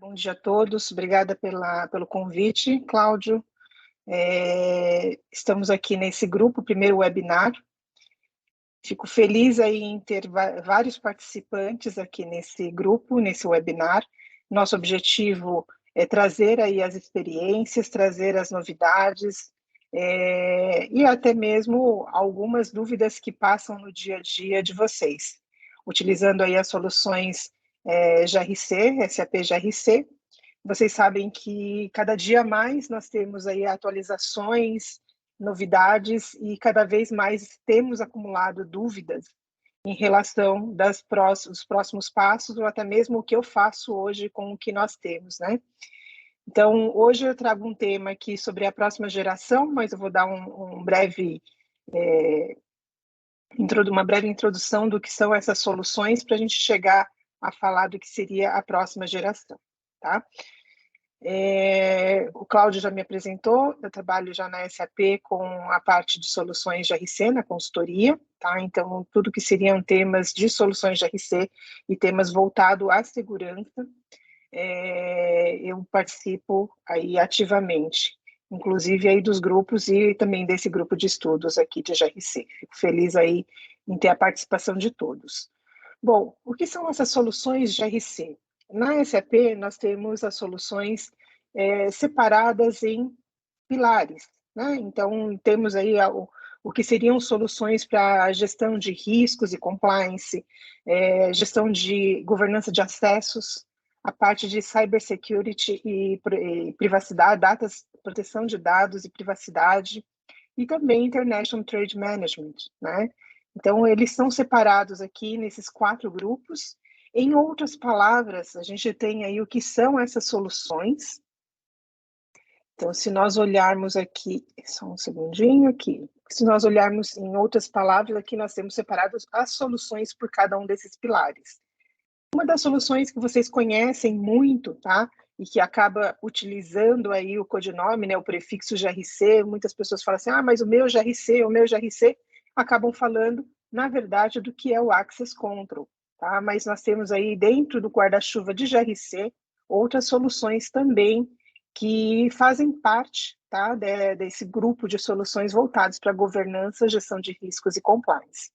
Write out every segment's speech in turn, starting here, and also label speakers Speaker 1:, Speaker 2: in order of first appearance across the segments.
Speaker 1: Bom dia a todos, obrigada pelo convite, Cláudio. Estamos aqui nesse grupo, primeiro webinar. Fico feliz aí em ter vários participantes aqui nesse grupo, nesse webinar. Nosso objetivo é trazer aí as experiências, trazer as novidades, e até mesmo algumas dúvidas que passam no dia a dia de vocês, utilizando aí as soluções GRC, SAP GRC. Vocês sabem que cada dia mais nós temos aí atualizações, novidades e cada vez mais temos acumulado dúvidas em relação dos próximos passos ou até mesmo o que eu faço hoje com o que nós temos, né? Então, hoje eu trago um tema aqui sobre a próxima geração, mas eu vou dar uma breve introdução do que são essas soluções para a gente chegar a falar do que seria a próxima geração, tá? O Cláudio já me apresentou, eu trabalho já na SAP com a parte de soluções de GRC, na consultoria, tá? Então, tudo que seriam temas de soluções de GRC e temas voltados à segurança, eu participo aí ativamente, inclusive aí dos grupos e também desse grupo de estudos aqui de GRC. Fico feliz aí em ter a participação de todos. Bom, o que são essas soluções de GRC? Na SAP, nós temos as soluções separadas em pilares, né? Então, temos aí o que seriam soluções para a gestão de riscos e compliance, gestão de governança de acessos, a parte de cybersecurity e privacidade, proteção de dados e privacidade, e também International Trade Management, né? Então, eles são separados aqui nesses 4 grupos. Em outras palavras, a gente tem aí o que são essas soluções. Então, se nós olharmos aqui, só um segundinho aqui, se nós olharmos em outras palavras, aqui nós temos separados as soluções por cada um desses pilares. Uma das soluções que vocês conhecem muito, tá? E que acaba utilizando aí o codinome, né, o prefixo GRC, muitas pessoas falam assim, mas o meu GRC, acabam falando, na verdade, do que é o Access Control, tá? Mas nós temos aí dentro do guarda-chuva de GRC outras soluções também que fazem parte, tá, desse grupo de soluções voltadas para governança, gestão de riscos e compliance.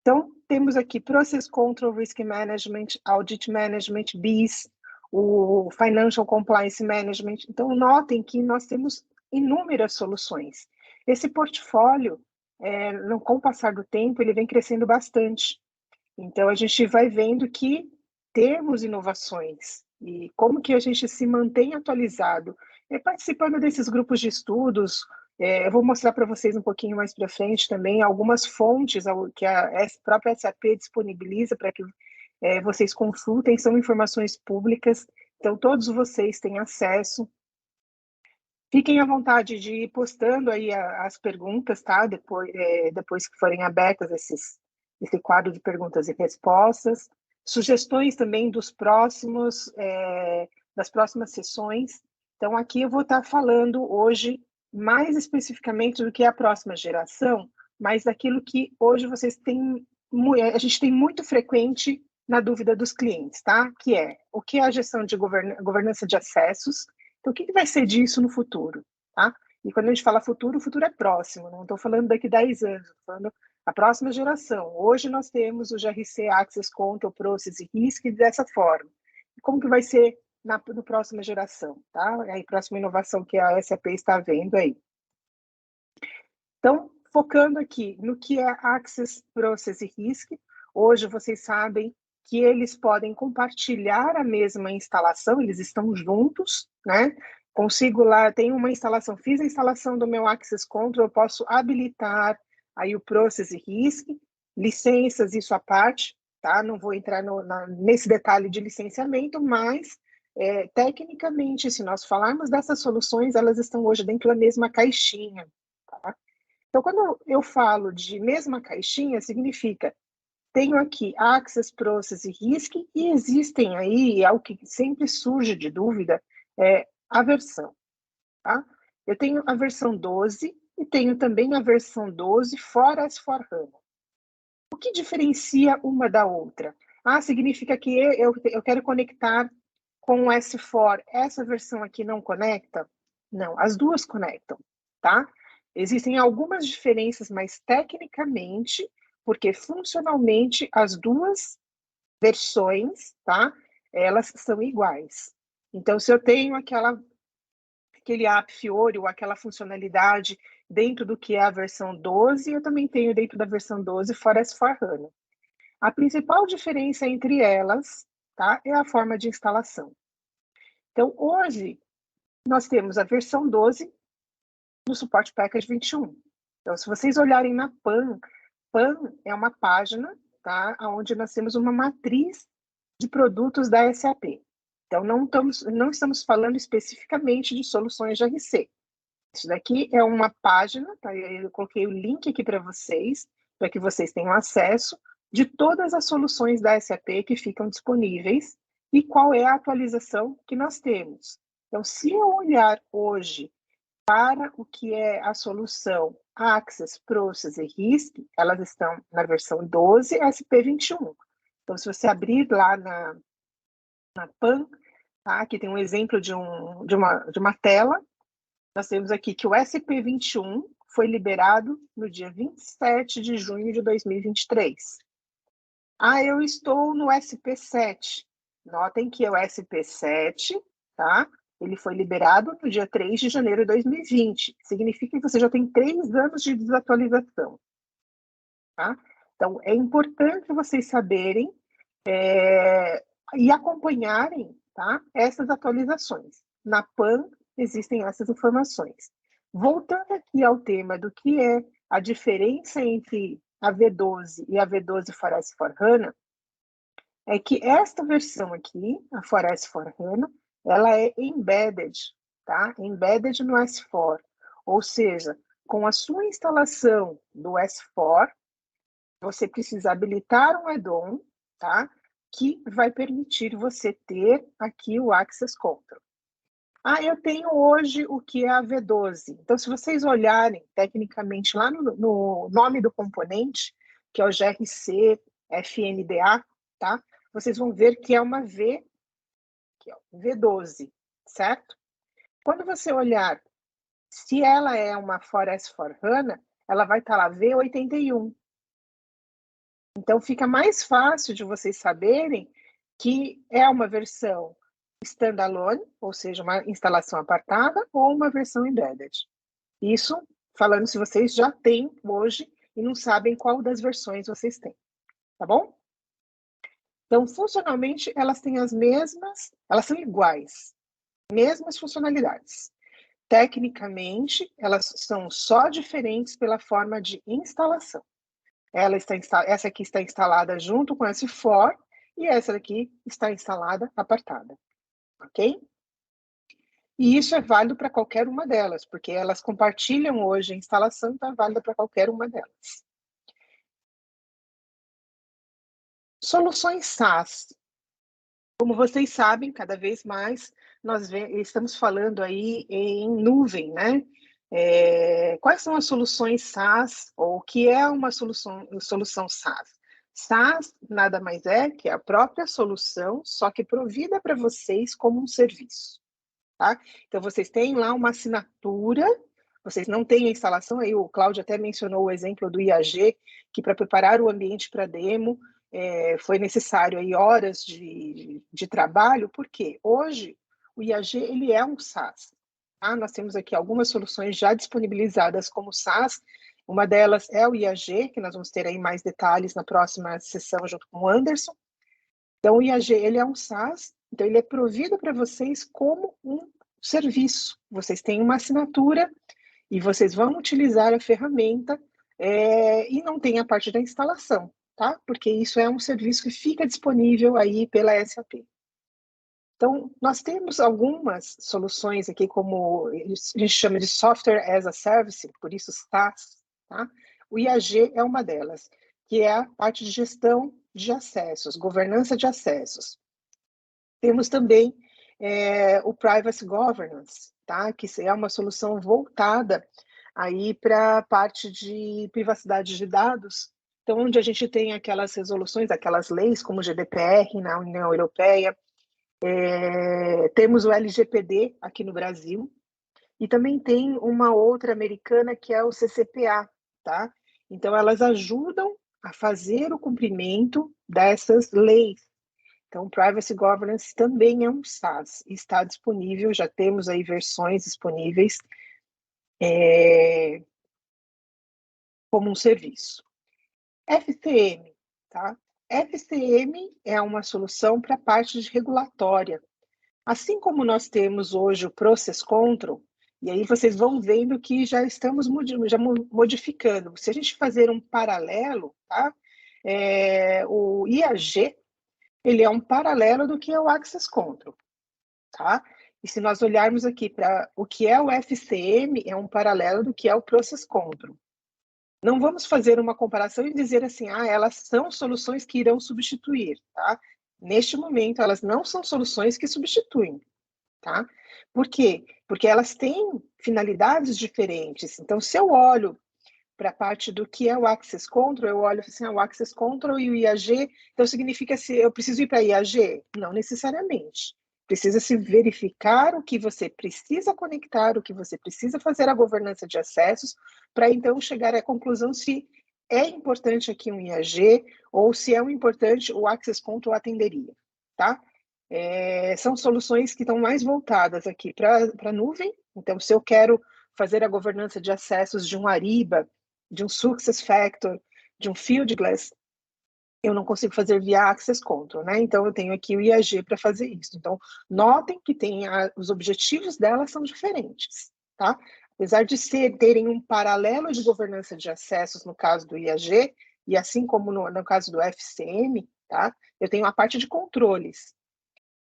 Speaker 1: Então, temos aqui Process Control, Risk Management, Audit Management, BIS, o Financial Compliance Management. Então, notem que nós temos inúmeras soluções. Esse portfólio, com o passar do tempo, ele vem crescendo bastante. Então, a gente vai vendo que temos inovações. E como que a gente se mantém atualizado? Participando desses grupos de estudos, eu vou mostrar para vocês um pouquinho mais para frente também algumas fontes que a própria SAP disponibiliza para que vocês consultem, são informações públicas, então todos vocês têm acesso. Fiquem à vontade de ir postando aí as perguntas, tá? Depois que forem abertas esse quadro de perguntas e respostas. Sugestões também das próximas sessões. Então, aqui eu vou estar falando hoje mais especificamente do que a próxima geração, mas daquilo que hoje vocês têm, a gente tem muito frequente na dúvida dos clientes, tá? Que é o que é a gestão de governança de acessos. Então, o que vai ser disso no futuro, tá? E quando a gente fala futuro, o futuro é próximo, não estou falando daqui 10 anos, estou falando a próxima geração. Hoje nós temos o GRC Access Control, Process e Risk dessa forma. E como que vai ser na próxima geração, tá? É a próxima inovação que a SAP está vendo aí. Então, focando aqui no que é Access, Process e Risk, hoje vocês sabem que eles podem compartilhar a mesma instalação, eles estão juntos, né? Consigo lá, tem uma instalação, fiz a instalação do meu Access Control, eu posso habilitar aí o Process e Risk, licenças, isso à parte, tá? Não vou entrar nesse detalhe de licenciamento, mas tecnicamente, se nós falarmos dessas soluções, elas estão hoje dentro da mesma caixinha, tá? Então, quando eu falo de mesma caixinha, significa tenho aqui Access, Process e Risk, e existem aí, algo que sempre surge de dúvida, a versão, tá? Eu tenho a versão 12 e tenho também a versão 12 fora S/4HANA. O que diferencia uma da outra? Significa que eu quero conectar com o S4, essa versão aqui não conecta? Não, as duas conectam, tá? Existem algumas diferenças, mas tecnicamente, porque funcionalmente as duas versões, tá? Elas são iguais. Então, se eu tenho aquele app Fiori ou aquela funcionalidade dentro do que é a versão 12, eu também tenho dentro da versão 12 for S4HANA. A principal diferença entre elas, tá, é a forma de instalação. Então, hoje, nós temos a versão 12 no Support Package 21. Então, se vocês olharem na PAN, PAN é uma página, tá, onde nós temos uma matriz de produtos da SAP. Então, não estamos falando especificamente de soluções de RC. Isso daqui é uma página, tá? Eu coloquei o link aqui para vocês, para que vocês tenham acesso de todas as soluções da SAP que ficam disponíveis e qual é a atualização que nós temos. Então, se eu olhar hoje para o que é a solução Access, Process e RISC, elas estão na versão 12 SP21. Então, se você abrir lá na PAN, tá? Aqui tem um exemplo de uma tela. Nós temos aqui que o SP21 foi liberado no dia 27 de junho de 2023. Eu estou no SP7. Notem que é o SP7, tá? Ele foi liberado no dia 3 de janeiro de 2020. Significa que você já tem 3 anos de desatualização, tá? Então, é importante vocês saberem e acompanharem, tá, essas atualizações. Na PAN, existem essas informações. Voltando aqui ao tema do que é a diferença entre a V12 e a V12 for S4HANA, é que esta versão aqui, a for S4HANA, ela é embedded, tá? Embedded no S4, ou seja, com a sua instalação do S4, você precisa habilitar um add-on, tá? Que vai permitir você ter aqui o Access Control. Eu tenho hoje o que é a V12. Então, se vocês olharem tecnicamente lá no nome do componente, que é o GRC FNDA, tá? Vocês vão ver que é uma V, que é V12, certo? Quando você olhar, se ela é uma for S4HANA, ela vai estar lá V81. Então, fica mais fácil de vocês saberem que é uma versão standalone, ou seja, uma instalação apartada, ou uma versão embedded. Isso falando se vocês já têm hoje e não sabem qual das versões vocês têm, tá bom? Então, funcionalmente, elas têm as mesmas, elas são iguais, mesmas funcionalidades. Tecnicamente, elas são só diferentes pela forma de instalação. Essa aqui está instalada junto com esse for e essa daqui está instalada apartada, ok? E isso é válido para qualquer uma delas, porque elas compartilham hoje a instalação, então é válida para qualquer uma delas. Soluções SaaS. Como vocês sabem, cada vez mais nós estamos falando aí em nuvem, né? Quais são as soluções SaaS, ou o que é uma solução SaaS? SaaS nada mais é que a própria solução, só que provida para vocês como um serviço. Tá? Então, vocês têm lá uma assinatura, vocês não têm a instalação, aí o Cláudio até mencionou o exemplo do IAG, que para preparar o ambiente para demo, foi necessário aí horas de trabalho, porque hoje o IAG ele é um SaaS. Tá? Nós temos aqui algumas soluções já disponibilizadas como SaaS, uma delas é o IAG, que nós vamos ter aí mais detalhes na próxima sessão junto com o Anderson. Então, o IAG ele é um SaaS, então ele é provido para vocês como um serviço. Vocês têm uma assinatura e vocês vão utilizar a ferramenta e não tem a parte da instalação, tá? Porque isso é um serviço que fica disponível aí pela SAP. Então, nós temos algumas soluções aqui, como a gente chama de Software as a Service, por isso SaaS, tá? O IAG é uma delas, que é a parte de gestão de acessos, governança de acessos. Temos também o Privacy Governance, tá? Que é uma solução voltada aí para a parte de privacidade de dados, então onde a gente tem aquelas resoluções, aquelas leis como o GDPR na União Europeia, Temos o LGPD aqui no Brasil, e também tem uma outra americana que é o CCPA, tá? Então, elas ajudam a fazer o cumprimento dessas leis. Então, Privacy Governance também é um SaaS, está disponível, já temos aí versões disponíveis como um serviço. FCM, tá? FCM é uma solução para a parte de regulatória. Assim como nós temos hoje o Process Control, e aí vocês vão vendo que já estamos modificando. Se a gente fazer um paralelo, tá? O IAG, ele é um paralelo do que é o Access Control, tá? E se nós olharmos aqui para o que é o FCM, é um paralelo do que é o Process Control. Não vamos fazer uma comparação e dizer assim, elas são soluções que irão substituir, tá? Neste momento, elas não são soluções que substituem, tá? Por quê? Porque elas têm finalidades diferentes. Então, se eu olho para a parte do que é o Access Control, eu olho assim, o Access Control e o IAG, então significa se eu preciso ir para IAG? Não necessariamente. Precisa se verificar o que você precisa conectar, o que você precisa fazer a governança de acessos, para então chegar à conclusão se é importante aqui um IAG ou se é um importante o Access Control atenderia, tá? São soluções que estão mais voltadas aqui para a nuvem. Então, se eu quero fazer a governança de acessos de um Ariba, de um SuccessFactors, de um Fieldglass, eu não consigo fazer via Access Control, né? Então, eu tenho aqui o IAG para fazer isso. Então, notem que os objetivos delas são diferentes, tá? Apesar de terem um paralelo de governança de acessos no caso do IAG, e assim como no caso do FCM, tá? Eu tenho a parte de controles.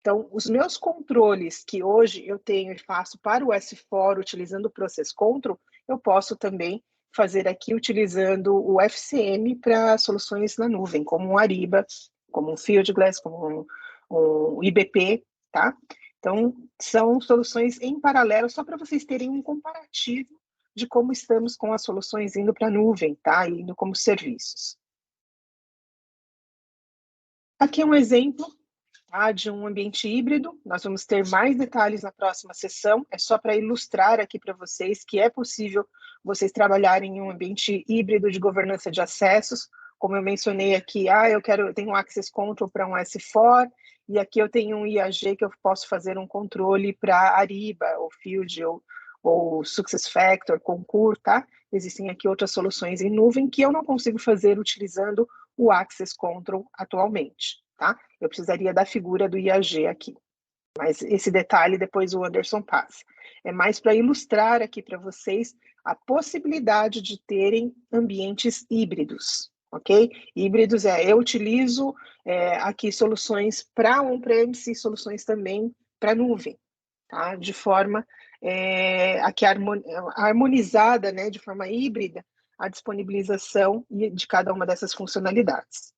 Speaker 1: Então, os meus controles que hoje eu tenho e faço para o S4 utilizando o Process Control, eu posso também fazer aqui utilizando o FCM para soluções na nuvem, como um Ariba, como um Fieldglass, como um IBP, tá? Então, são soluções em paralelo, só para vocês terem um comparativo de como estamos com as soluções indo para a nuvem, tá? Indo como serviços. Aqui é um exemplo de um ambiente híbrido. Nós vamos ter mais detalhes na próxima sessão. É só para ilustrar aqui para vocês que é possível vocês trabalharem em um ambiente híbrido de governança de acessos. Como eu mencionei aqui, eu tenho um Access Control para um S4, e aqui eu tenho um IAG que eu posso fazer um controle para Ariba, ou Field, ou SuccessFactors, Concur, tá? Existem aqui outras soluções em nuvem que eu não consigo fazer utilizando o Access Control atualmente, tá? Eu precisaria da figura do IAG aqui, mas esse detalhe depois o Anderson passa. É mais para ilustrar aqui para vocês a possibilidade de terem ambientes híbridos, ok? Híbridos eu utilizo aqui soluções para on-premise e soluções também para nuvem, tá? De forma aqui harmonizada, né, de forma híbrida, a disponibilização de cada uma dessas funcionalidades.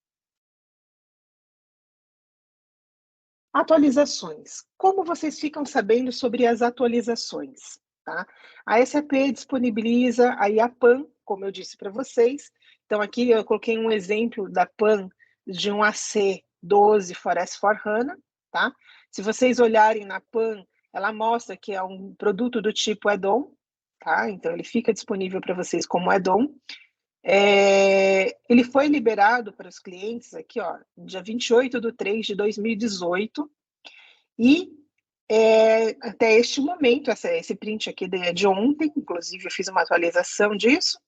Speaker 1: Atualizações. Como vocês ficam sabendo sobre as atualizações? Tá? A SAP disponibiliza aí a PAN, como eu disse para vocês. Então, aqui eu coloquei um exemplo da PAN de um AC12 for S4HANA. Tá? Se vocês olharem na PAN, ela mostra que é um produto do tipo add-on. Tá? Então, ele fica disponível para vocês como add-on. Ele foi liberado para os clientes aqui, ó, dia 28/3/2018, e até este momento, esse print aqui de ontem, inclusive eu fiz uma atualização disso,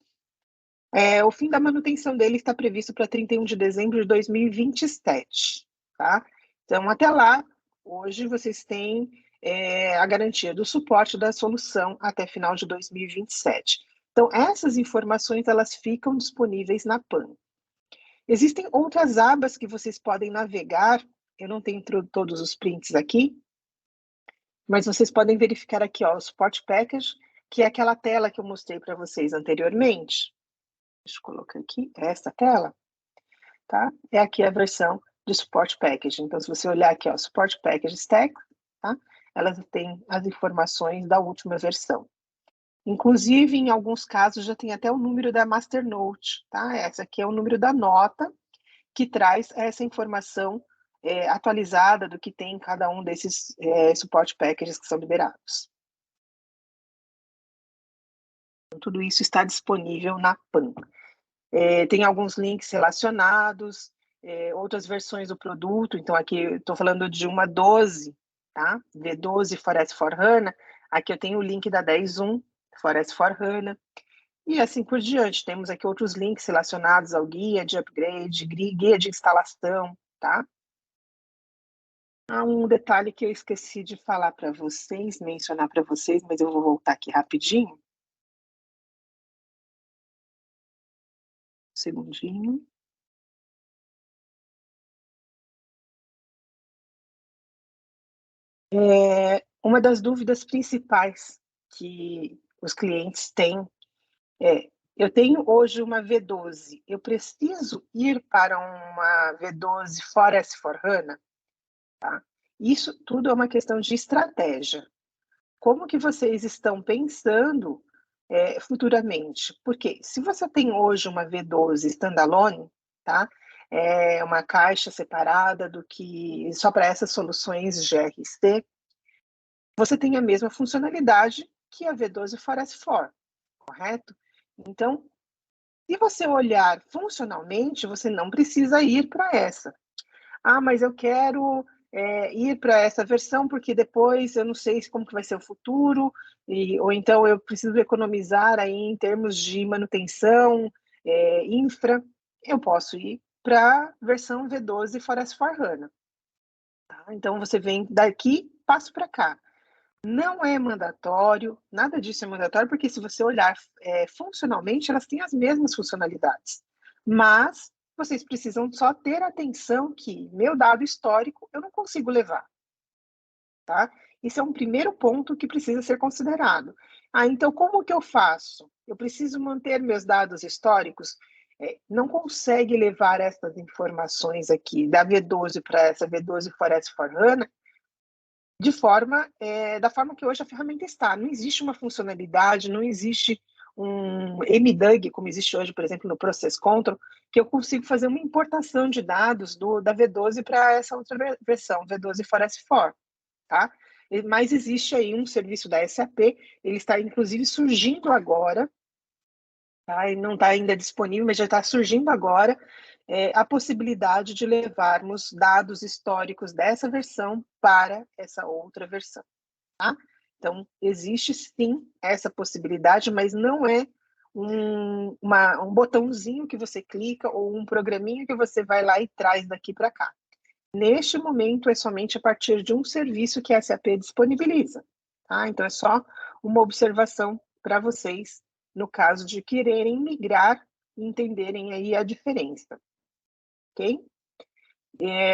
Speaker 1: o fim da manutenção dele está previsto para 31 de dezembro de 2027, tá? Então, até lá, hoje vocês têm a garantia do suporte da solução até final de 2027. Então, essas informações, elas ficam disponíveis na PAN. Existem outras abas que vocês podem navegar, eu não tenho todos os prints aqui, mas vocês podem verificar aqui, ó, o Support Package, que é aquela tela que eu mostrei para vocês anteriormente. Deixa eu colocar aqui, essa tela, tá? É aqui a versão de Support Package. Então, se você olhar aqui, ó, Support Package Stack, tá? Elas têm as informações da última versão. Inclusive, em alguns casos, já tem até o número da Masternote, tá? Essa aqui é o número da nota que traz essa informação atualizada do que tem em cada um desses support packages que são liberados. Tudo isso está disponível na PAN. Tem alguns links relacionados, outras versões do produto. Então, aqui eu estou falando de uma 12, tá? V12 for S4HANA. Aqui eu tenho o link da 10.1 for S4HANA. E assim por diante. Temos aqui outros links relacionados ao guia de upgrade, guia de instalação, tá? Há um detalhe que eu esqueci de falar para vocês, mencionar para vocês, mas eu vou voltar aqui rapidinho. Um segundinho. Uma das dúvidas principais que os clientes têm eu tenho hoje uma V12, eu preciso ir para uma V12 for S4HANA? Tá? Isso tudo é uma questão de estratégia. Como que vocês estão pensando futuramente? Porque se você tem hoje uma V12 standalone, tá? É uma caixa separada do que só para essas soluções GRC, você tem a mesma funcionalidade que a V12 for S4, correto? Então, se você olhar funcionalmente, você não precisa ir para essa. Ah, mas eu quero ir para essa versão porque depois eu não sei como que vai ser o futuro, ou então eu preciso economizar aí em termos de manutenção, infra. Eu posso ir para a versão V12 for S4HANA. Tá? Então, você vem daqui, passo para cá. Não é mandatório, nada disso é mandatório, porque se você olhar funcionalmente, elas têm as mesmas funcionalidades. Mas vocês precisam só ter atenção que meu dado histórico eu não consigo levar. Tá? Esse é um primeiro ponto que precisa ser considerado. Então, como que eu faço? Eu preciso manter meus dados históricos? Não consegue levar essas informações aqui da V12 para essa V12 for S4HANA da forma que hoje a ferramenta está. Não existe uma funcionalidade, não existe um MDUG, como existe hoje, por exemplo, no Process Control, que eu consigo fazer uma importação de dados da V12 para essa outra versão, V12 for S4, tá? Mas existe aí um serviço da SAP, ele está inclusive surgindo agora, tá? E não está ainda disponível, mas já está surgindo agora, a possibilidade de levarmos dados históricos dessa versão para essa outra versão. Tá? Então, existe sim essa possibilidade, mas não é um botãozinho que você clica ou um programinha que você vai lá e traz daqui para cá. Neste momento, é somente a partir de um serviço que a SAP disponibiliza. Tá? Então, é só uma observação para vocês, no caso de quererem migrar e entenderem aí a diferença. Ok?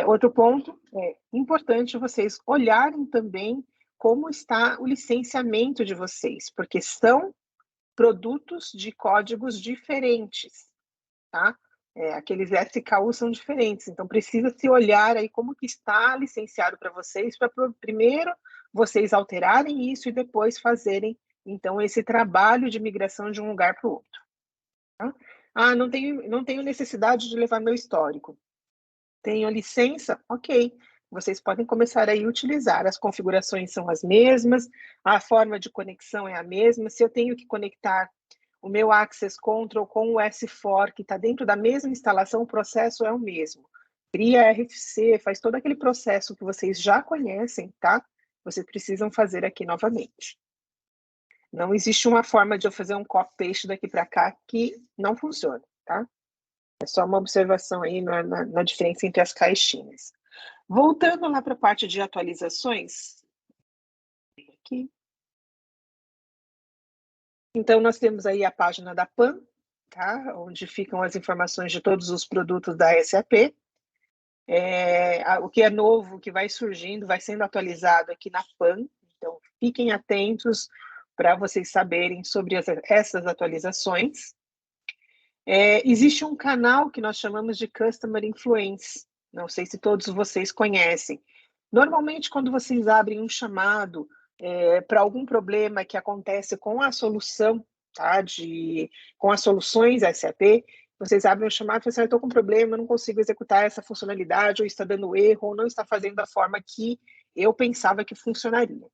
Speaker 1: Outro ponto, é importante vocês olharem também como está o licenciamento de vocês, porque são produtos de códigos diferentes, tá? Aqueles SKU são diferentes, então precisa se olhar aí como que está licenciado para vocês, para primeiro vocês alterarem isso e depois fazerem, então, esse trabalho de migração de um lugar para o outro. Tá? Ah, não tenho necessidade de levar meu histórico. Tenho licença? Ok. Vocês podem começar aí a utilizar. As configurações são as mesmas, a forma de conexão é a mesma. Se eu tenho que conectar o meu Access Control com o S4, que está dentro da mesma instalação, o processo é o mesmo. Cria RFC, faz todo aquele processo que vocês já conhecem, tá? Vocês precisam fazer aqui novamente. Não existe uma forma de eu fazer um copy-paste daqui para cá que não funciona, tá? É só uma observação aí na diferença entre as caixinhas. Voltando lá para a parte de atualizações. Aqui. Então, nós temos aí a página da PAN, tá? Onde ficam as informações de todos os produtos da SAP. O que é novo, o que vai surgindo, vai sendo atualizado aqui na PAN. Então, fiquem atentos para vocês saberem sobre essas atualizações. Existe um canal que nós chamamos de Customer Influence. Não sei se todos vocês conhecem. Normalmente, quando vocês abrem um chamado para algum problema que acontece com a solução, tá, com as soluções SAP, vocês abrem o chamado e falam assim, eu estou com um problema, eu não consigo executar essa funcionalidade, ou está dando erro, ou não está fazendo da forma que eu pensava que funcionaria.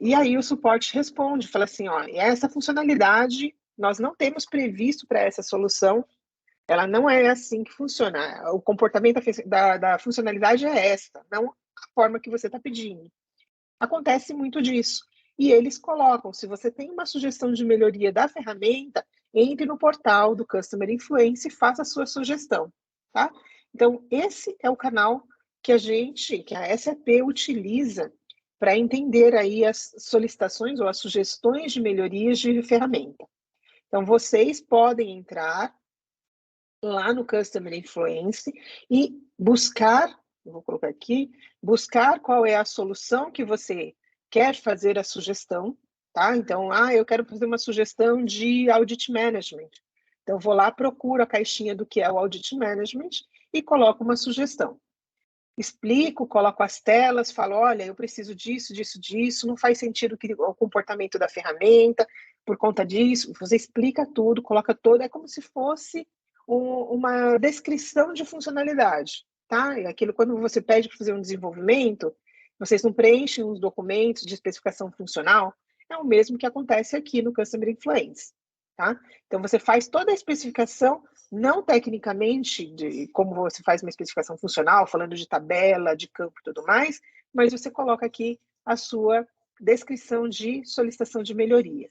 Speaker 1: E aí o suporte responde, fala assim, ó, essa funcionalidade nós não temos previsto para essa solução, ela não é assim que funciona, o comportamento da funcionalidade é esta, não a forma que você está pedindo. Acontece muito disso. E eles colocam, se você tem uma sugestão de melhoria da ferramenta, entre no portal do Customer Influence e faça a sua sugestão, tá? Então, esse é o canal que a SAP utiliza para entender aí as solicitações ou as sugestões de melhorias de ferramenta. Então, vocês podem entrar lá no Customer Influence e buscar, vou colocar aqui, buscar qual é a solução que você quer fazer a sugestão, tá? Então, eu quero fazer uma sugestão de Audit Management. Então, vou lá, procuro a caixinha do que é o Audit Management e coloco uma sugestão. Explico, coloco as telas, falo, olha, eu preciso disso, disso, disso, não faz sentido o comportamento da ferramenta por conta disso. Você explica tudo, coloca todo, é como se fosse uma descrição de funcionalidade, tá? E aquilo, quando você pede para fazer um desenvolvimento, vocês não preenchem os documentos de especificação funcional, é o mesmo que acontece aqui no Customer Influence, tá? Então, você faz toda a especificação, não tecnicamente, de como você faz uma especificação funcional, falando de tabela, de campo e tudo mais, mas você coloca aqui a sua descrição de solicitação de melhoria.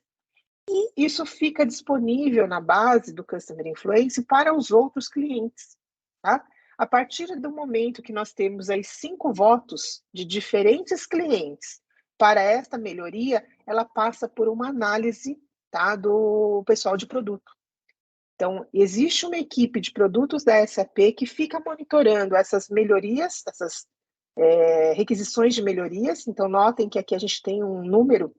Speaker 1: E isso fica disponível na base do Customer Influence para os outros clientes, tá? A partir do momento que nós temos aí 5 votos de diferentes clientes para esta melhoria, ela passa por uma análise, tá, do pessoal de produto. Então, existe uma equipe de produtos da SAP que fica monitorando essas melhorias, essas requisições de melhorias. Então, notem que aqui a gente tem um número,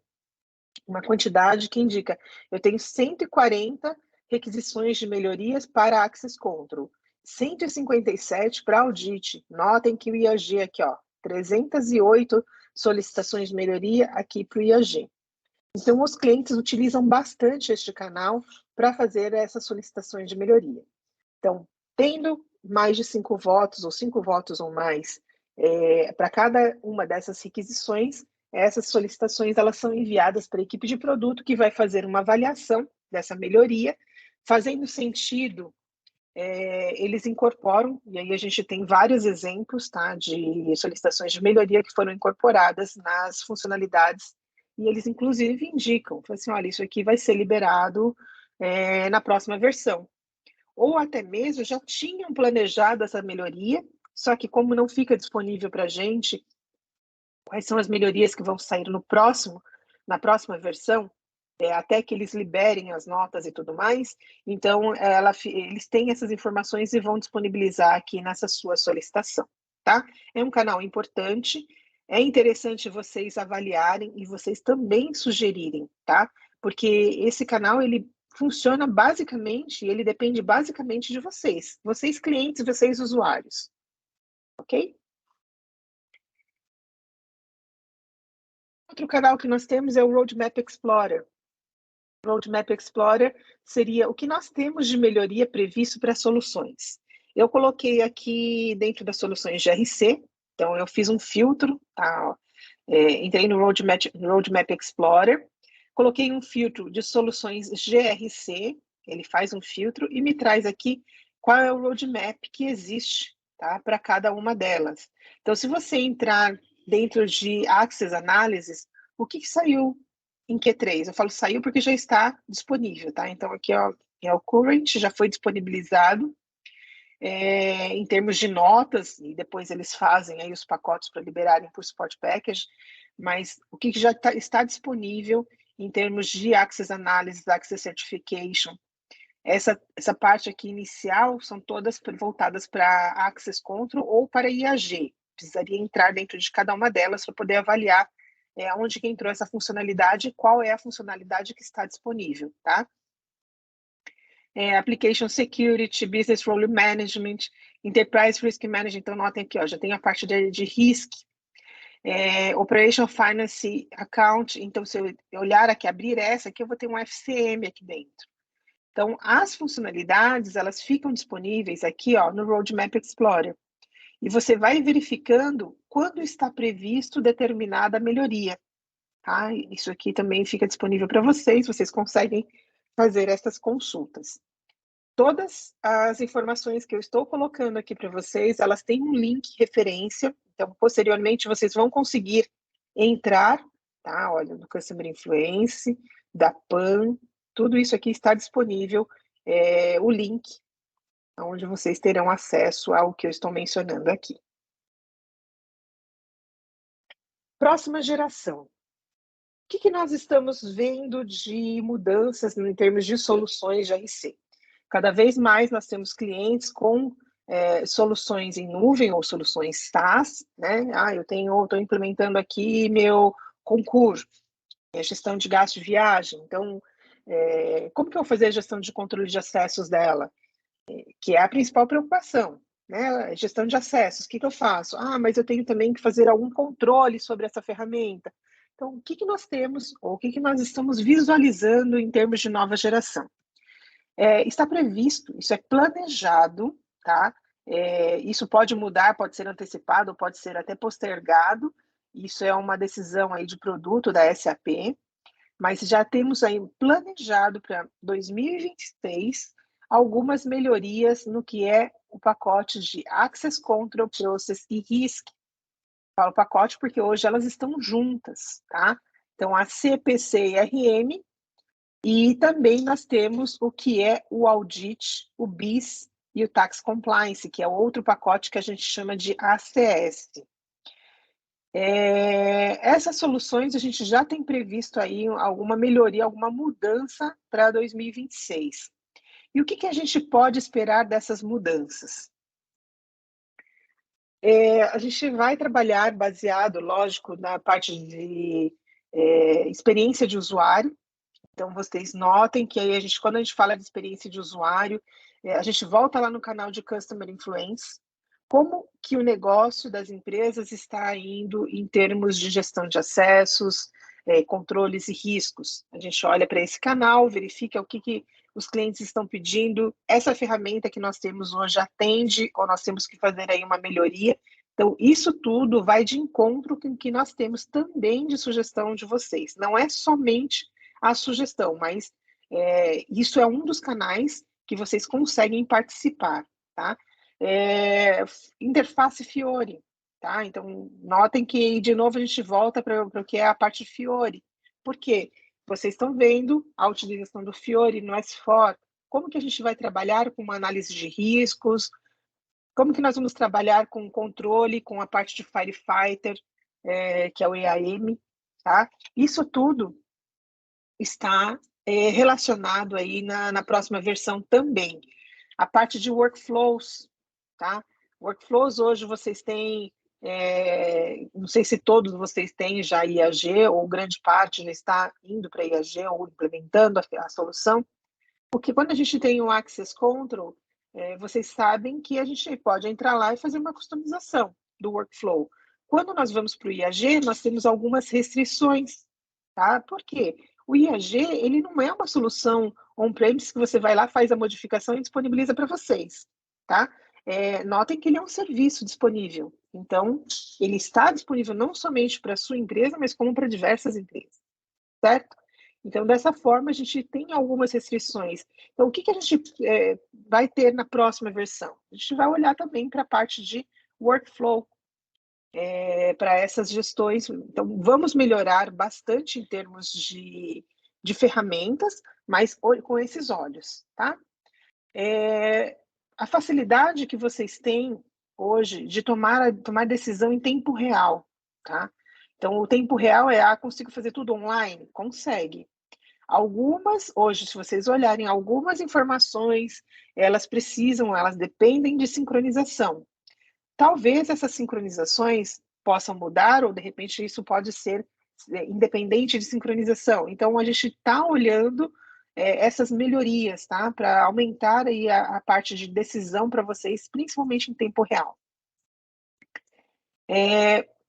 Speaker 1: uma quantidade que indica, eu tenho 140 requisições de melhorias para Access Control, 157 para Audit. Notem que o IAG aqui, ó, 308 solicitações de melhoria aqui para o IAG. Então, os clientes utilizam bastante este canal para fazer essas solicitações de melhoria. Então, tendo mais de 5 votos ou 5 votos ou mais para cada uma dessas requisições, essas solicitações elas são enviadas para a equipe de produto que vai fazer uma avaliação dessa melhoria, fazendo sentido, eles incorporam, e aí a gente tem vários exemplos, tá, de solicitações de melhoria que foram incorporadas nas funcionalidades, e eles inclusive indicam, assim, olha, isso aqui vai ser liberado na próxima versão. Ou até mesmo já tinham planejado essa melhoria, só que como não fica disponível para a gente quais são as melhorias que vão sair na próxima versão, até que eles liberem as notas e tudo mais, então eles têm essas informações e vão disponibilizar aqui nessa sua solicitação, tá? É um canal importante, é interessante vocês avaliarem e vocês também sugerirem, tá? Porque esse canal, ele funciona basicamente, ele depende basicamente de vocês clientes, vocês usuários, ok? Outro canal que nós temos é o Roadmap Explorer. Roadmap Explorer seria o que nós temos de melhoria previsto para soluções. Eu coloquei aqui dentro das soluções GRC, então eu fiz um filtro, tá? Entrei no Roadmap Explorer, coloquei um filtro de soluções GRC, ele faz um filtro e me traz aqui qual é o roadmap que existe, tá? Para cada uma delas. Então, se você entrar dentro de Access Analysis, o que saiu em Q3? Eu falo saiu porque já está disponível, tá? Então, aqui ó, é o current, já foi disponibilizado. Em termos de notas, e depois eles fazem aí os pacotes para liberarem por Support Package, mas o que já está disponível em termos de Access Analysis, Access Certification, essa parte aqui inicial são todas voltadas para Access Control ou para IAG. Precisaria entrar dentro de cada uma delas para poder avaliar onde que entrou essa funcionalidade e qual é a funcionalidade que está disponível, tá? Application Security, Business Role Management, Enterprise Risk Management, então notem aqui, ó, já tem a parte de RISC, Operation Finance Account, então se eu olhar aqui, abrir essa aqui, eu vou ter um FCM aqui dentro. Então, as funcionalidades, elas ficam disponíveis aqui, ó, no Roadmap Explorer. E você vai verificando quando está previsto determinada melhoria, tá? Isso aqui também fica disponível para vocês conseguem fazer essas consultas. Todas as informações que eu estou colocando aqui para vocês, elas têm um link referência, então, posteriormente, vocês vão conseguir entrar, tá? Olha, do Customer Influence, da PAN, tudo isso aqui está disponível, o link, onde vocês terão acesso ao que eu estou mencionando aqui. Próxima geração. O que nós estamos vendo de mudanças em termos de soluções de RC? Cada vez mais nós temos clientes com soluções em nuvem ou soluções SaaS, né? Eu estou implementando aqui meu concurso, gestão de gasto de viagem. Então, como que eu vou fazer a gestão de controle de acessos dela? Que é a principal preocupação, né? Gestão de acessos, o que eu faço? Mas eu tenho também que fazer algum controle sobre essa ferramenta. Então, o que nós temos, ou o que nós estamos visualizando em termos de nova geração? Está previsto, isso é planejado, tá? Isso pode mudar, pode ser antecipado, pode ser até postergado. Isso é uma decisão aí de produto da SAP, mas já temos aí planejado para 2026 algumas melhorias no que é o pacote de Access Control, Process e Risk. Falo pacote porque hoje elas estão juntas, tá? Então, a CPC e RM, e também nós temos o que é o Audit, o BIS e o Tax Compliance, que é outro pacote que a gente chama de ACS. Essas soluções a gente já tem previsto aí alguma melhoria, alguma mudança para 2026. E o que a gente pode esperar dessas mudanças? A gente vai trabalhar baseado, lógico, na parte de experiência de usuário. Então, vocês notem que aí quando a gente fala de experiência de usuário, a gente volta lá no canal de Customer Influence, como que o negócio das empresas está indo em termos de gestão de acessos, controles e riscos. A gente olha para esse canal, verifica o que os clientes estão pedindo, essa ferramenta que nós temos hoje atende, ou nós temos que fazer aí uma melhoria. Então, isso tudo vai de encontro com o que nós temos também de sugestão de vocês. Não é somente a sugestão, mas isso é um dos canais que vocês conseguem participar, tá? Interface Fiori, tá? Então, notem que, de novo, a gente volta para o que é a parte Fiori. Por quê? Vocês estão vendo a utilização do Fiori no S4, como que a gente vai trabalhar com uma análise de riscos, como que nós vamos trabalhar com controle, com a parte de Firefighter, que é o EAM, tá? Isso tudo está relacionado aí na próxima versão também. A parte de workflows, tá? Workflows hoje vocês têm, não sei se todos vocês têm já IAG, ou grande parte já está indo para IAG ou implementando a solução, porque quando a gente tem o Access Control, vocês sabem que a gente pode entrar lá e fazer uma customização do workflow. Quando nós vamos para o IAG, nós temos algumas restrições, tá? Por quê? O IAG, ele não é uma solução on-premise que você vai lá, faz a modificação e disponibiliza para vocês, tá? Notem que ele é um serviço disponível. Então, ele está disponível não somente para a sua empresa, mas como para diversas empresas, certo? Então, dessa forma, a gente tem algumas restrições. Então, o que a gente vai ter na próxima versão? A gente vai olhar também para a parte de workflow, para essas gestões. Então, vamos melhorar bastante em termos de ferramentas, mas com esses olhos, tá? A facilidade que vocês têm hoje de tomar decisão em tempo real, tá? Então, o tempo real consigo fazer tudo online? Consegue. Hoje, se vocês olharem, algumas informações, elas dependem de sincronização. Talvez essas sincronizações possam mudar, ou de repente isso pode ser independente de sincronização. Então, a gente está olhando essas melhorias, tá? Para aumentar aí a parte de decisão para vocês, principalmente em tempo real.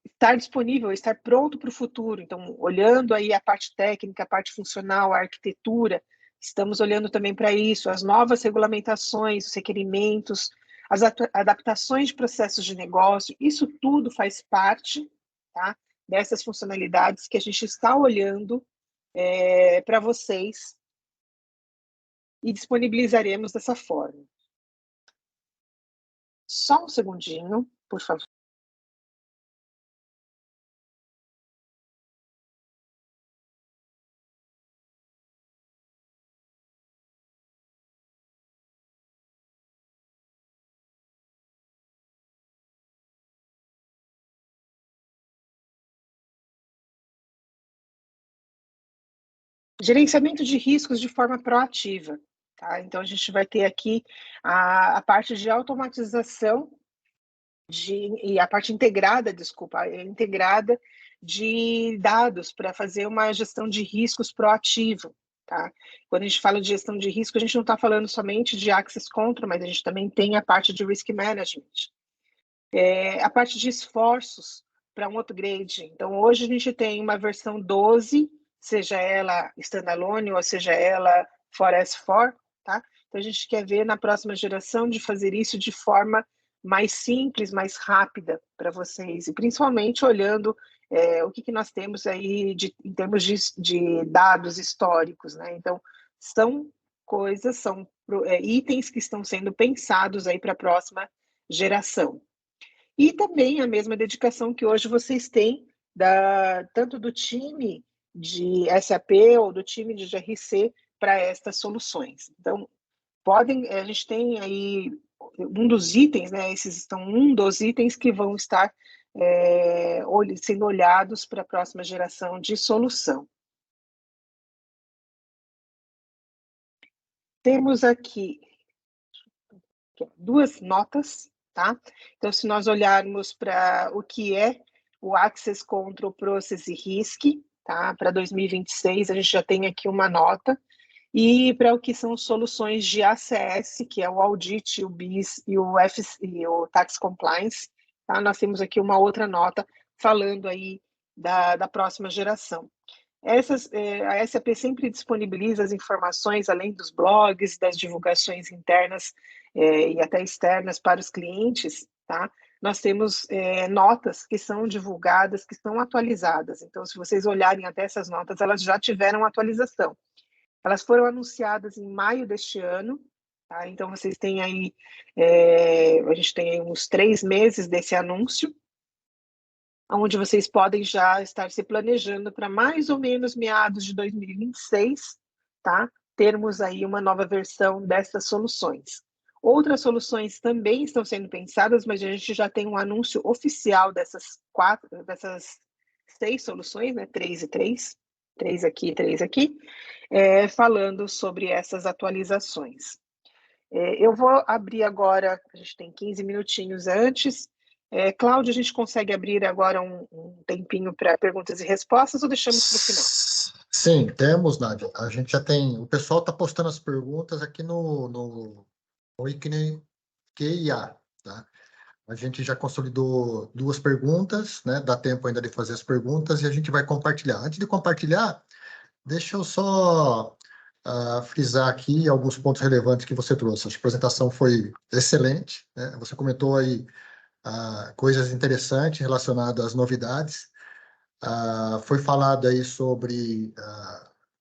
Speaker 1: Estar disponível, estar pronto para o futuro. Então, olhando aí a parte técnica, a parte funcional, a arquitetura, Estamos olhando também para isso, as novas regulamentações, os requerimentos, as adaptações de processos de negócio, isso tudo faz parte, tá, dessas funcionalidades que a gente está olhando para vocês e disponibilizaremos dessa forma. Só um segundinho, por favor. Gerenciamento de riscos de forma proativa, tá? Então, a gente vai ter aqui a parte de automatização e a parte integrada, integrada de dados para fazer uma gestão de riscos proativa, tá? Quando a gente fala de gestão de risco, a gente não está falando somente de access control, mas a gente também tem a parte de risk management. A parte de esforços para um upgrade. Então, hoje a gente tem uma versão 12, seja ela standalone ou seja ela for S4, tá? Então, a gente quer ver na próxima geração de fazer isso de forma mais simples, mais rápida para vocês, e principalmente olhando o que nós temos aí em termos de dados históricos, né? Então, são coisas, são itens que estão sendo pensados aí para a próxima geração. E também a mesma dedicação que hoje vocês têm, tanto do time de SAP ou do time de GRC para estas soluções. Então, a gente tem aí um dos itens, né? Esses estão um dos itens que vão estar sendo olhados para a próxima geração de solução. Temos aqui duas notas, tá? Então, se nós olharmos para o que é o Access Control Process e Risk, tá? Para 2026, a gente já tem aqui uma nota. E para o que são soluções de ACS, que é o Audit, o BIS e o Tax Compliance, tá? Nós temos aqui uma outra nota falando aí da próxima geração. A SAP sempre disponibiliza as informações, além dos blogs, das divulgações internas e até externas para os clientes, tá? Nós temos notas que são divulgadas, que estão atualizadas. Então, se vocês olharem até essas notas, elas já tiveram atualização. Elas foram anunciadas em maio deste ano, tá? Então, vocês têm aí, a gente tem aí uns 3 meses desse anúncio, onde vocês podem já estar se planejando para mais ou menos meados de 2026, tá? Termos aí uma nova versão dessas soluções. Outras soluções também estão sendo pensadas, mas a gente já tem um anúncio oficial dessas 6 soluções, né? 3 e 3, 3 aqui e 3 aqui, falando sobre essas atualizações. Eu vou abrir agora, a gente tem 15 minutinhos antes. Cláudia, a gente consegue abrir agora um tempinho para perguntas e respostas ou deixamos para o final?
Speaker 2: Sim, temos, Nádia. A gente já tem. O pessoal está postando as perguntas aqui no Wikine QIA, tá? A gente já consolidou 2 perguntas, né? Dá tempo ainda de fazer as perguntas e a gente vai compartilhar. Antes de compartilhar, deixa eu só frisar aqui alguns pontos relevantes que você trouxe. A apresentação foi excelente, né? Você comentou aí coisas interessantes relacionadas às novidades. Foi falado aí sobre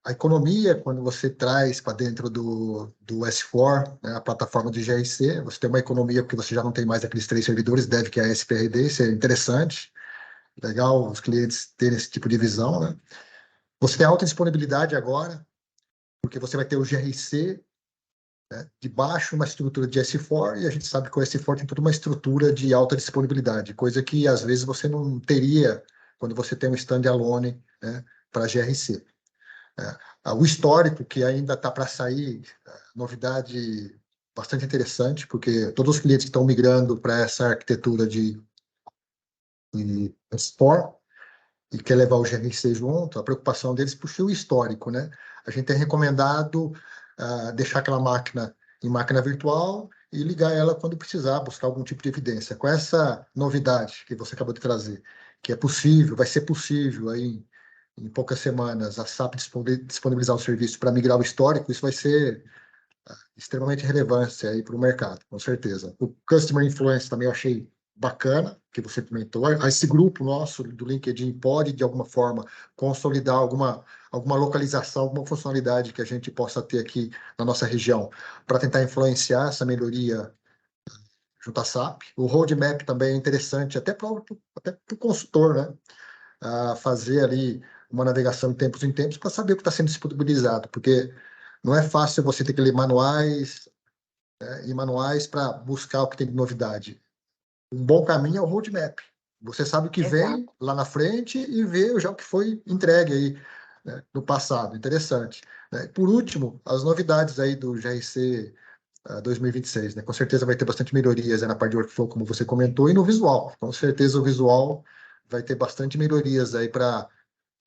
Speaker 2: a economia, quando você traz para dentro do S4, né, a plataforma de GRC, você tem uma economia porque você já não tem mais aqueles 3 servidores, deve que é a SPRD, isso é interessante, legal os clientes terem esse tipo de visão, né? Você tem alta disponibilidade agora, porque você vai ter o GRC, né, debaixo uma estrutura de S4, e a gente sabe que o S4 tem toda uma estrutura de alta disponibilidade, coisa que às vezes você não teria quando você tem um standalone, né, para GRC. O histórico, que ainda está para sair, novidade bastante interessante, porque todos os clientes que estão migrando para essa arquitetura de S4 e quer levar o GRC junto, a preocupação deles puxa o histórico, né? A gente tem recomendado deixar aquela máquina em máquina virtual e ligar ela quando precisar, buscar algum tipo de evidência. Com essa novidade que você acabou de trazer, que é possível, vai ser possível aí em poucas semanas, a SAP disponibilizar o serviço para migrar o histórico, isso vai ser extremamente relevante aí para o mercado, com certeza. O Customer Influence também eu achei bacana, que você comentou. Esse grupo nosso do LinkedIn pode, de alguma forma, consolidar alguma localização, alguma funcionalidade que a gente possa ter aqui na nossa região para tentar influenciar essa melhoria junto à SAP. O roadmap também é interessante, até para o consultor, né? Fazer ali uma navegação de tempos em tempos para saber o que está sendo disponibilizado, porque não é fácil você ter que ler manuais, né, e manuais para buscar o que tem de novidade. Um bom caminho é o roadmap. Você sabe o que vem
Speaker 1: Exato.
Speaker 2: lá na frente e vê já o que foi entregue aí, né, no passado. Interessante. Né? Por último, as novidades aí do GRC 2026, né? Com certeza vai ter bastante melhorias aí na parte de workflow, como você comentou, e no visual. Com certeza o visual vai ter bastante melhorias aí para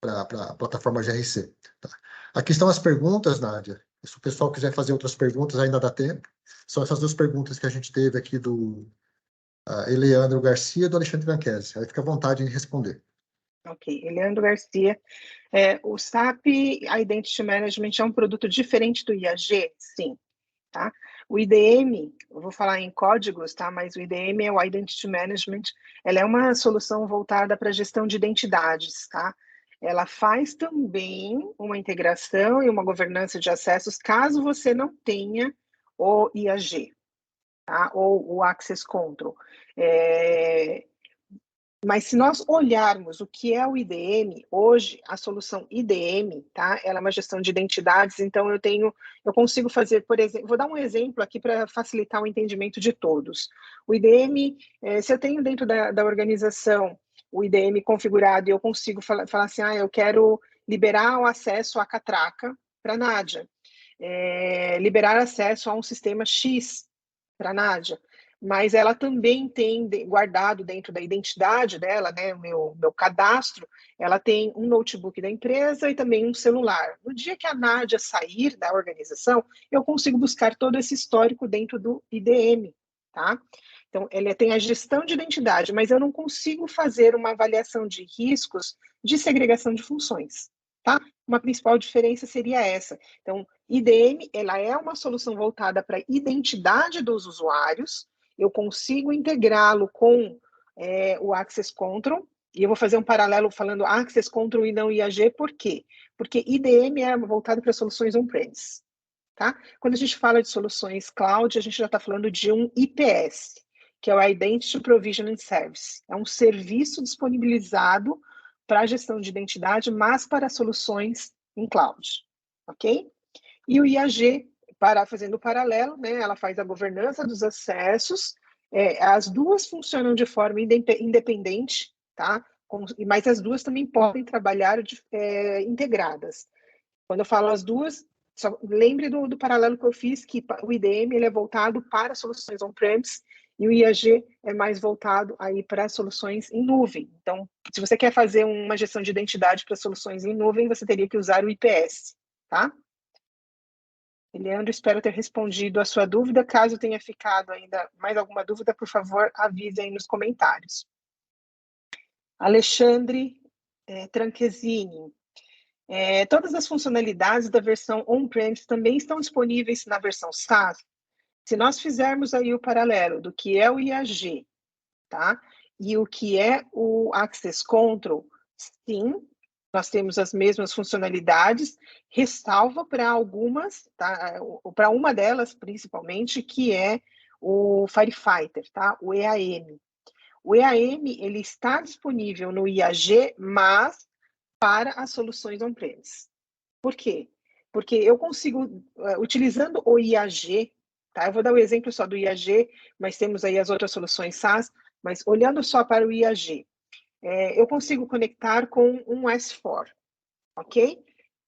Speaker 2: a plataforma GRC. Tá? Aqui estão as perguntas, Nádia. Se o pessoal quiser fazer outras perguntas, ainda dá tempo. São essas duas perguntas que a gente teve aqui do Eleandro Garcia e do Alexandre Nanquese. Aí fica à vontade em responder.
Speaker 1: Ok, Leandro Garcia. O SAP Identity Management é um produto diferente do IAG? Sim. Tá? O IDM, eu vou falar em códigos, tá? Mas o IDM é o Identity Management, ela é uma solução voltada para a gestão de identidades, tá? Ela faz também uma integração e uma governança de acessos, caso você não tenha o IAG, tá? Ou o Access Control. Mas se nós olharmos o que é o IDM, hoje a solução IDM, tá? Ela é uma gestão de identidades, então eu consigo fazer, por exemplo, vou dar um exemplo aqui para facilitar o entendimento de todos. O IDM, se eu tenho dentro da organização o IDM configurado e eu consigo falar assim, eu quero liberar o acesso à catraca para a Nádia, liberar acesso a um sistema X para a Nádia, mas ela também tem guardado dentro da identidade dela, né, o meu cadastro, ela tem um notebook da empresa e também um celular. No dia que a Nádia sair da organização, eu consigo buscar todo esse histórico dentro do IDM, tá? Então, ele tem a gestão de identidade, mas eu não consigo fazer uma avaliação de riscos de segregação de funções, tá? Uma principal diferença seria essa. Então, IDM, ela é uma solução voltada para a identidade dos usuários, eu consigo integrá-lo com o Access Control, e eu vou fazer um paralelo falando Access Control e não IAG, por quê? Porque IDM é voltado para soluções on-premise, tá? Quando a gente fala de soluções cloud, a gente já está falando de um IPS, que é o Identity Provisioning Service. É um serviço disponibilizado para a gestão de identidade, mas para soluções em cloud, ok? E o IAG, fazendo o paralelo, né, ela faz a governança dos acessos, as duas funcionam de forma independente, tá? Mas as duas também podem trabalhar integradas. Quando eu falo as duas, só lembre do paralelo que eu fiz, que o IDM ele é voltado para soluções on-premise e o IAG é mais voltado aí para soluções em nuvem. Então, se você quer fazer uma gestão de identidade para soluções em nuvem, você teria que usar o IPS, tá? Leandro, espero ter respondido a sua dúvida. Caso tenha ficado ainda mais alguma dúvida, por favor, avise aí nos comentários. Alexandre Tranchesini. Todas as funcionalidades da versão on-premise também estão disponíveis na versão SaaS? Se nós fizermos aí o paralelo do que é o IAG, tá? E o que é o Access Control, sim, nós temos as mesmas funcionalidades, ressalva para algumas, tá? Para uma delas, principalmente, que é o Firefighter, tá? O EAM. O EAM, ele está disponível no IAG, mas para as soluções on-premise. Por quê? Porque eu consigo, utilizando o IAG, tá? Eu vou dar o exemplo só do IAG, mas temos aí as outras soluções SaaS, mas olhando só para o IAG, eu consigo conectar com um S4, ok?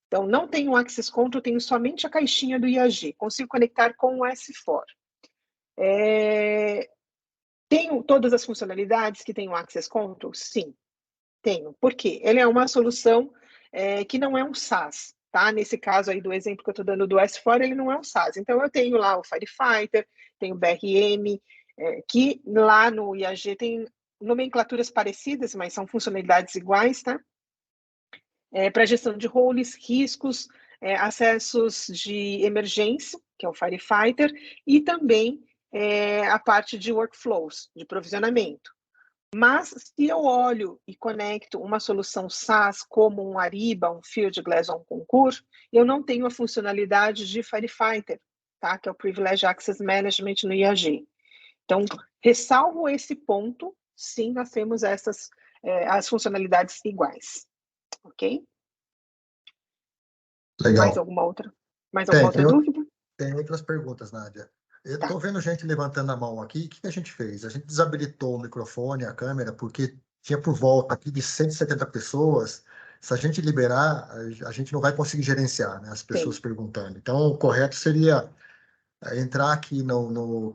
Speaker 1: Então, não tenho Access Control, tenho somente a caixinha do IAG. Consigo conectar com o S4. Tenho todas as funcionalidades que tem o Access Control? Sim, tenho. Por quê? Ele é uma solução que não é um SaaS, tá? Nesse caso aí do exemplo que eu estou dando do S4, ele não é um SaaS. Então, eu tenho lá o Firefighter, tenho o BRM, que lá no IAG tem nomenclaturas parecidas, mas são funcionalidades iguais, tá? para gestão de roles, riscos, acessos de emergência, que é o Firefighter, e também a parte de workflows, de provisionamento. Mas se eu olho e conecto uma solução SaaS como um Ariba, um Fieldglass ou um Concur, eu não tenho a funcionalidade de Firefighter, tá? Que é o Privilege Access Management no IAG. Então, ressalvo esse ponto, sim, nós temos essas as funcionalidades iguais, ok?
Speaker 2: Legal.
Speaker 1: Mais alguma outra dúvida?
Speaker 2: Tem outras perguntas, Nádia. Eu estou
Speaker 1: Tá.
Speaker 2: vendo gente levantando a mão aqui. O que a gente fez? A gente desabilitou o microfone, a câmera, porque tinha por volta aqui de 170 pessoas. Se a gente liberar, a gente não vai conseguir gerenciar, né, as pessoas
Speaker 1: Sim.
Speaker 2: perguntando. Então, o correto seria entrar aqui no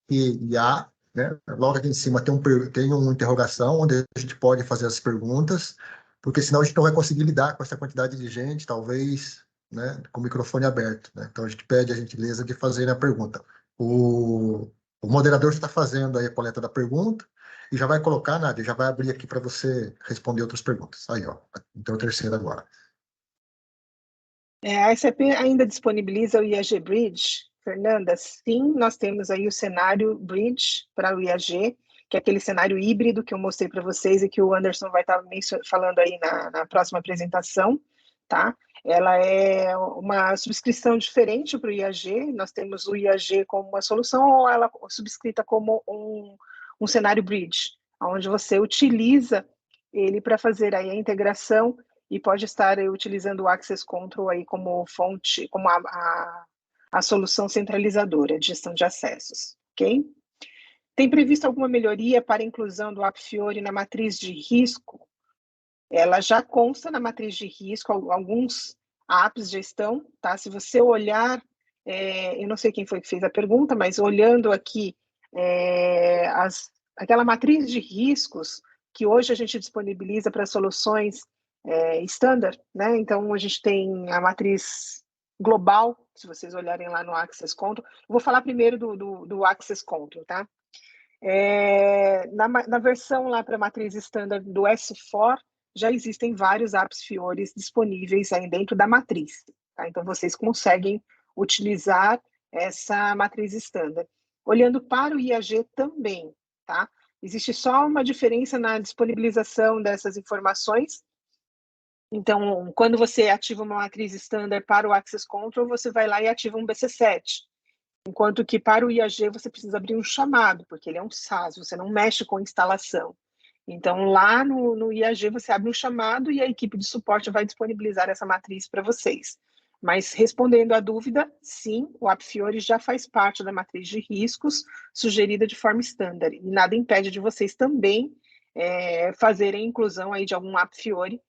Speaker 2: QIA, né? Logo aqui em cima tem uma interrogação, onde a gente pode fazer as perguntas, porque senão a gente não vai conseguir lidar com essa quantidade de gente, talvez, né, com o microfone aberto, né? Então a gente pede a gentileza de fazer a pergunta. O moderador está fazendo aí a coleta da pergunta e já vai colocar, Nádia, já vai abrir aqui para você responder outras perguntas. Aí, ó, então o terceiro agora.
Speaker 1: A SAP ainda disponibiliza o IAG Bridge? Fernanda, sim, nós temos aí o cenário Bridge para o IAG, que é aquele cenário híbrido que eu mostrei para vocês e que o Anderson vai estar falando aí na próxima apresentação, tá? Ela é uma subscrição diferente para o IAG, nós temos o IAG como uma solução ou ela subscrita como um cenário Bridge, onde você utiliza ele para fazer aí a integração e pode estar utilizando o Access Control aí como fonte, como a solução centralizadora de gestão de acessos, ok? Tem previsto alguma melhoria para a inclusão do App Fiori na matriz de risco? Ela já consta na matriz de risco, alguns apps já estão, tá? Se você olhar, eu não sei quem foi que fez a pergunta, mas olhando aqui aquela matriz de riscos que hoje a gente disponibiliza para soluções standard, né? Então a gente tem a matriz global, se vocês olharem lá no Access Control. Eu vou falar primeiro do Access Control, tá? Na versão lá para a matriz standard do S4, já existem vários apps Fiori disponíveis aí dentro da matriz, tá? Então vocês conseguem utilizar essa matriz standard. Olhando para o IAG também, tá? Existe só uma diferença na disponibilização dessas informações. Então, quando você ativa uma matriz standard para o Access Control, você vai lá e ativa um BC7. Enquanto que para o IAG você precisa abrir um chamado, porque ele é um SaaS, você não mexe com instalação. Então, lá no IAG você abre um chamado e a equipe de suporte vai disponibilizar essa matriz para vocês. Mas, respondendo à dúvida, sim, o App Fiori já faz parte da matriz de riscos sugerida de forma standard. E nada impede de vocês também fazerem inclusão aí de algum App Fiori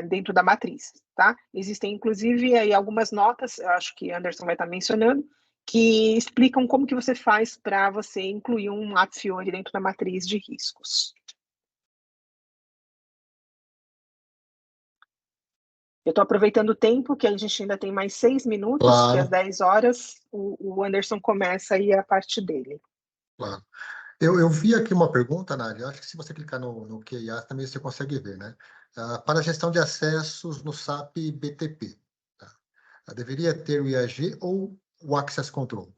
Speaker 1: dentro da matriz, tá? Existem, inclusive, aí algumas notas, eu acho que Anderson vai estar mencionando, que explicam como que você faz para você incluir um App Fiori dentro da matriz de riscos. Eu estou aproveitando o tempo, que a gente ainda tem mais 6 minutos,
Speaker 2: Claro.
Speaker 1: que às 10 horas o Anderson começa aí a parte dele.
Speaker 2: Claro. Eu vi aqui uma pergunta, Nádia, acho que se você clicar no QIA também você consegue ver, né? Para a gestão de acessos no SAP BTP, tá? Deveria ter o IAG ou o Access Control?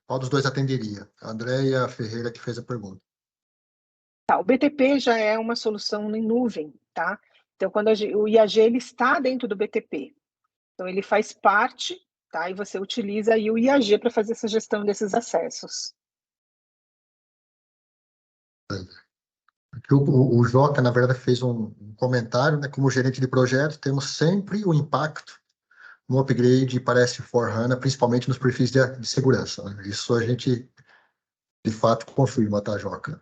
Speaker 2: Qual dos dois atenderia? A Andréia Ferreira que fez a pergunta.
Speaker 1: Tá, o BTP já é uma solução em nuvem, tá? Então, quando o IAG ele está dentro do BTP, então ele faz parte, tá? E você utiliza aí o IAG para fazer essa gestão desses acessos.
Speaker 2: Aqui o Joca, na verdade, fez um comentário, né? Como gerente de projeto, temos sempre o impacto no upgrade para S/4HANA, principalmente nos perfis de segurança, né? Isso a gente, de fato, confirma, tá, Joca?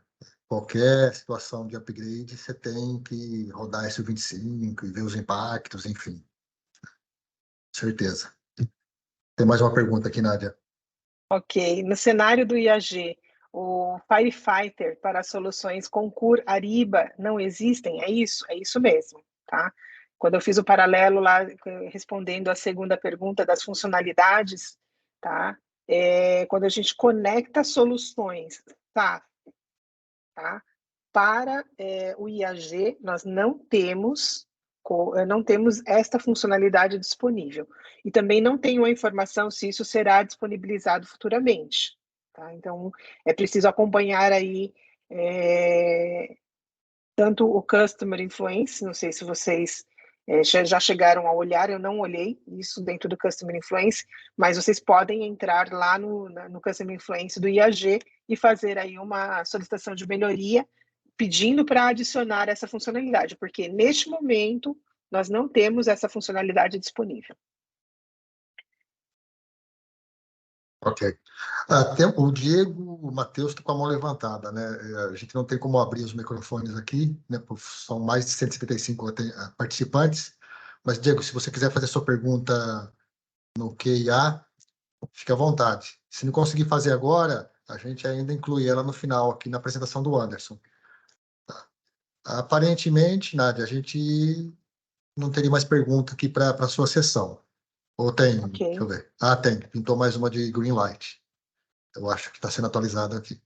Speaker 2: Qualquer situação de upgrade, você tem que rodar S25 e ver os impactos, enfim. Certeza. Tem mais uma pergunta aqui, Nádia.
Speaker 1: Ok. No cenário do IAG, o Firefighter para soluções Concur, Ariba não existem? É isso mesmo, tá? Quando eu fiz o paralelo lá, respondendo a segunda pergunta das funcionalidades, tá? Quando a gente conecta soluções, tá? Para o IAG, nós não temos não temos esta funcionalidade disponível. E também não tenho a informação se isso será disponibilizado futuramente. Tá? Então, é preciso acompanhar aí tanto o Customer Influence, não sei se vocês já chegaram a olhar, eu não olhei isso dentro do Customer Influence, mas vocês podem entrar lá no Customer Influence do IAG e fazer aí uma solicitação de melhoria, pedindo para adicionar essa funcionalidade, porque neste momento nós não temos essa funcionalidade disponível.
Speaker 2: Ok. O Diego, o Matheus está com a mão levantada, né? A gente não tem como abrir os microfones aqui, né? São mais de 175 participantes. Mas, Diego, se você quiser fazer sua pergunta no Q&A, fique à vontade. Se não conseguir fazer agora, a gente ainda inclui ela no final, aqui na apresentação do Anderson. Tá? Aparentemente, Nádia, a gente não teria mais pergunta aqui para a sua sessão. Ou tem?
Speaker 1: Ok.
Speaker 2: Deixa eu ver. Tem. Pintou mais uma de green light. Eu acho que está sendo atualizada aqui.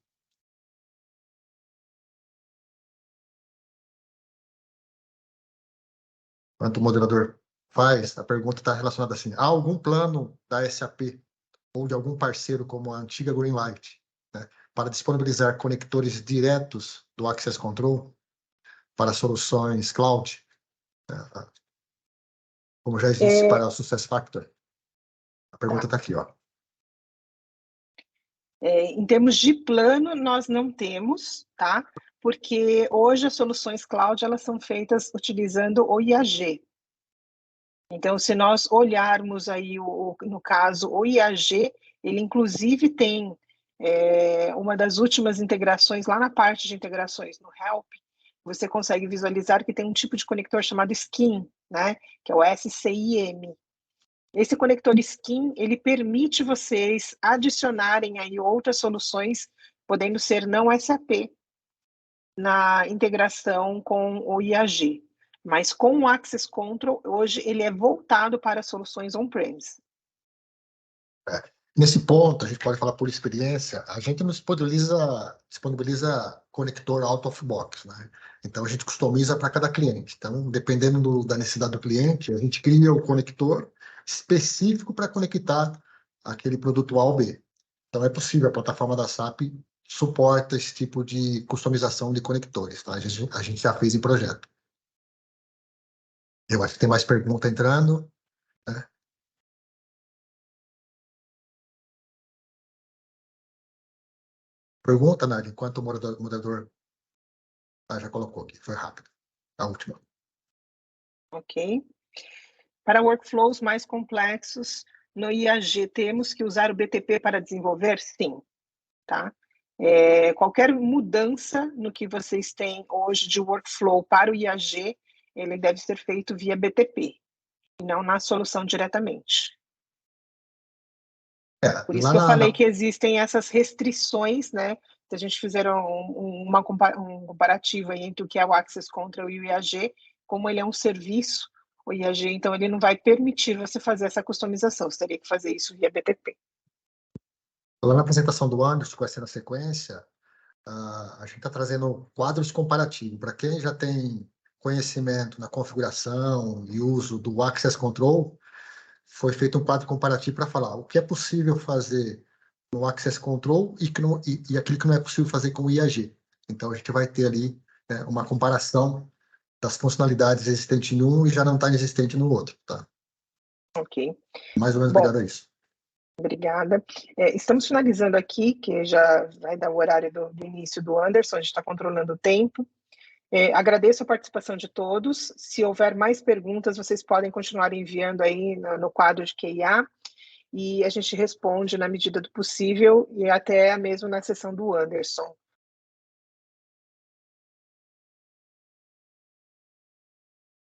Speaker 2: Enquanto o moderador faz, a pergunta está relacionada assim: há algum plano da SAP ou de algum parceiro como a antiga Greenlight, né, para disponibilizar conectores diretos do Access Control para soluções cloud, como já existe para o SuccessFactors? A pergunta está aqui, ó.
Speaker 1: Em termos de plano, nós não temos, tá? Porque hoje as soluções cloud elas são feitas utilizando o IAG. Então, se nós olharmos aí, no caso, o IAG, ele inclusive tem uma das últimas integrações, lá na parte de integrações, no Help, você consegue visualizar que tem um tipo de conector chamado SCIM, né? Que é o SCIM. Esse conector SCIM, ele permite vocês adicionarem aí outras soluções, podendo ser não SAP, na integração com o IAG. Mas com o Access Control, hoje ele é voltado para soluções on-premise.
Speaker 2: Nesse ponto, a gente pode falar por experiência, a gente não disponibiliza conector out of box, né? Então, a gente customiza para cada cliente. Então, dependendo da necessidade do cliente, a gente cria o conector específico para conectar aquele produto A ou B. Então, é possível, a plataforma da SAP suporta esse tipo de customização de conectores, tá? A gente já fez em projeto. Eu acho que tem mais pergunta entrando, né? Pergunta, Nádia, enquanto o moderador já colocou aqui, foi rápido. A última.
Speaker 1: Ok. Para workflows mais complexos, no IAG temos que usar o BTP para desenvolver? Sim, tá? Qualquer mudança no que vocês têm hoje de workflow para o IAG, ele deve ser feito via BTP, e não na solução diretamente. Por isso que eu falei que existem essas restrições, né? Se a gente fizer um comparativo aí entre o que é o Access Control e o IAG, como ele é um serviço, o IAG, então, ele não vai permitir você fazer essa customização, você teria que fazer isso via BTP.
Speaker 2: Lá na apresentação do Anderson, que vai ser na sequência, a gente está trazendo quadros comparativos. Para quem já tem conhecimento na configuração e uso do Access Control, foi feito um quadro comparativo para falar o que é possível fazer no Access Control e aquilo que não é possível fazer com o IAG. Então, a gente vai ter ali, né, uma comparação das funcionalidades existentes em um e já não está existente no outro, tá?
Speaker 1: Ok.
Speaker 2: Mais ou menos ligado a isso.
Speaker 1: Obrigada. Estamos finalizando aqui, que já vai dar o horário do início do Anderson, a gente está controlando o tempo. Agradeço a participação de todos. Se houver mais perguntas, vocês podem continuar enviando aí no quadro de Q&A e a gente responde na medida do possível e até mesmo na sessão do Anderson.